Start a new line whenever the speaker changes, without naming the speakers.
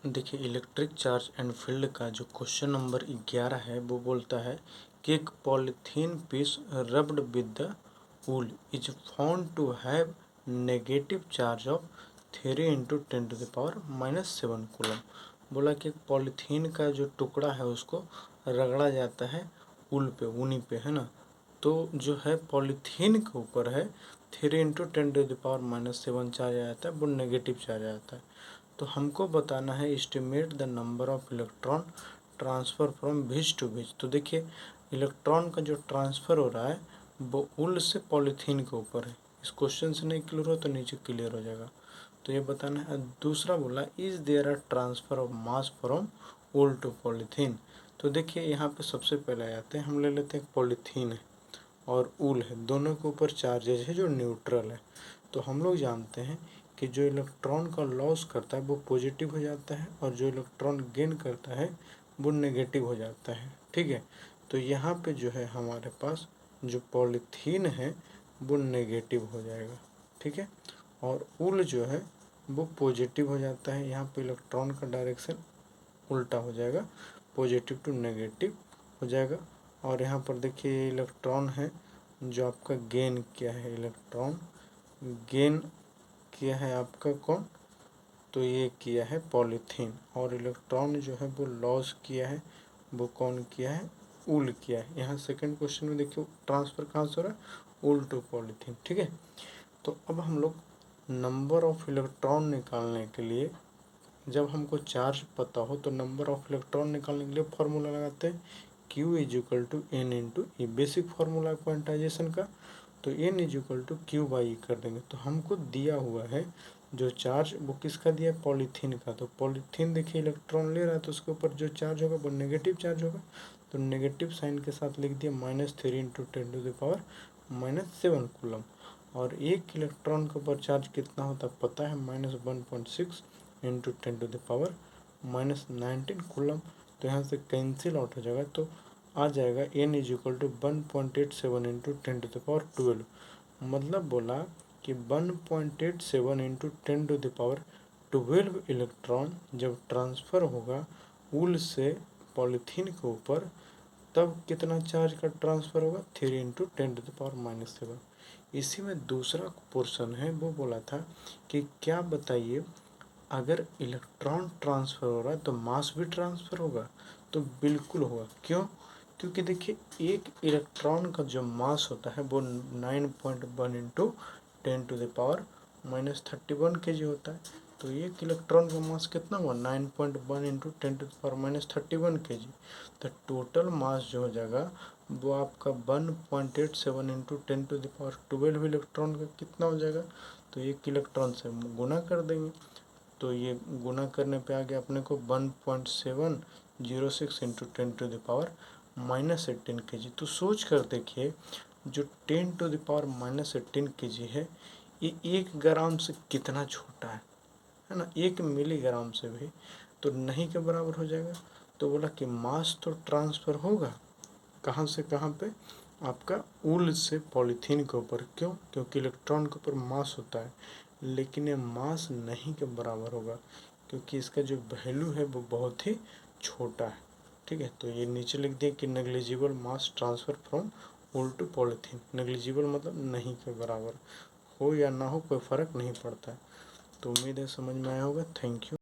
देखिए electric charge and field का जो क्वेश्चन नंबर 11 है वो बोलता है कि एक polythene piece rubbed with the wool is found to have negative charge of 3 into 10⁻⁻7 coulomb. बोला कि एक पॉलीथीन का जो टुकड़ा है उसको रगड़ा जाता है ऊल पे, ऊनी पे, है ना। तो जो है पॉलीथीन के ऊपर है 3 इंटू 10⁻⁻7 चार्ज आ जाता है, वो नेगेटिव चार्ज आता है। तो हमको बताना है estimate the number of electron transfer from भिज टू भिज। तो देखिए इलेक्ट्रॉन का जो ट्रांसफ़र हो रहा है वो उल से पॉलीथीन के ऊपर है। इस क्वेश्चन से नहीं क्लियर हो तो नीचे क्लियर हो जाएगा। तो ये बताना है। दूसरा बोला is there a transfer of mass from wool to polythene. तो देखिए यहाँ पे सबसे पहले आते हैं, हम ले लेते हैं पॉलीथीन है और ऊल है, दोनों के ऊपर चार्जेज है जो न्यूट्रल है। तो हम लोग जानते हैं कि जो इलेक्ट्रॉन का लॉस करता है वो पॉजिटिव हो जाता है और जो इलेक्ट्रॉन गेन करता है वो नेगेटिव हो जाता है। ठीक है, तो यहाँ पे जो है हमारे पास जो पॉलीथीन है वो नेगेटिव हो जाएगा। ठीक है, और ऊल जो है वो पॉजिटिव हो जाता है। यहाँ पे इलेक्ट्रॉन का डायरेक्शन उल्टा हो जाएगा, पॉजिटिव टू नेगेटिव हो जाएगा। और यहाँ पर देखिए इलेक्ट्रॉन है जो आपका गेन किया है, इलेक्ट्रॉन गेन किया है आपका कौन, तो ये किया है पॉलीथीन। और इलेक्ट्रॉन जो है वो लॉस किया है, वो कौन किया है, ऊल किया है। यहाँ सेकंड क्वेश्चन में देखिए ट्रांसफ़र कहाँ से हो रहा है, ऊल टू पॉलीथीन। ठीक है, तो अब हम लोग नंबर ऑफ इलेक्ट्रॉन निकालने के लिए, जब हमको चार्ज पता हो तो नंबर ऑफ इलेक्ट्रॉन निकालने के लिए फॉर्मूला लगाते हैं Q is equal to N into E, basic formula quantization का। तो N is equal to Q by E कर देंगे। तो हमको दिया हुआ है जो चार्ज वो किसका दिया है, पॉलीथीन का। तो पॉलीथीन देखिए इलेक्ट्रॉन ले रहा है तो उसके ऊपर जो चार्ज होगा वो नेगेटिव चार्ज होगा। तो नेगेटिव साइन के साथ लिख दिया -3 इंटू 10⁻⁻7 कूलम। और एक इलेक्ट्रॉन के ऊपर चार्ज कितना होता है पता है, -1.6 इंटू 10⁻⁻19 कूलम। तो यहाँ से कैंसिल आउट हो जाएगा, तो आ जाएगा n is equal to 1.87 into 10⁻12। मतलब बोला कि 1.87 इंटू 10⁻12 इलेक्ट्रॉन जब ट्रांसफ़र होगा ऊल से पॉलीथीन के ऊपर, तब कितना चार्ज का ट्रांसफ़र होगा, 3 इंटू 10⁻⁻7। इसी में दूसरा पोर्शन है वो बोला था कि क्या बताइए अगर इलेक्ट्रॉन ट्रांसफ़र हो रहा है तो मास भी ट्रांसफ़र होगा। तो बिल्कुल होगा। क्यों, क्योंकि देखिए एक इलेक्ट्रॉन का जो मास होता है वो 9.1 इंटू 10⁻31 kg होता है। तो एक इलेक्ट्रॉन का मास कितना हुआ, 9.1 इंटू 10⁻31 kg। तो टोटल मास जो हो जाएगा वो आपका 1.87 इंटू 10⁻12 इलेक्ट्रॉन का कितना हो जाएगा। तो एक इलेक्ट्रॉन से गुना कर देंगे, तो ये गुना करने पे आ गया अपने को 1.706 इंटू 10⁻⁻18 kg। तो सोच कर देखिए जो 10⁻⁻18 kg है ये 1 ग्राम से कितना छोटा है ना, 1 मिलीग्राम से भी तो नहीं के बराबर हो जाएगा। तो बोला कि मास तो ट्रांसफ़र होगा कहाँ से कहाँ पे, आपका ऊल से पॉलीथीन के ऊपर। क्यों, क्योंकि इलेक्ट्रॉन के ऊपर मास होता है, लेकिन ये मास नहीं के बराबर होगा क्योंकि इसका जो वैल्यू है वो बहुत ही छोटा है। ठीक है, तो ये नीचे लिख दिया कि negligible mass transfer from wool to polythene. Negligible मतलब नहीं के बराबर, हो या ना हो कोई फ़र्क नहीं पड़ता है। तो उम्मीद है समझ में आया होगा। Thank you.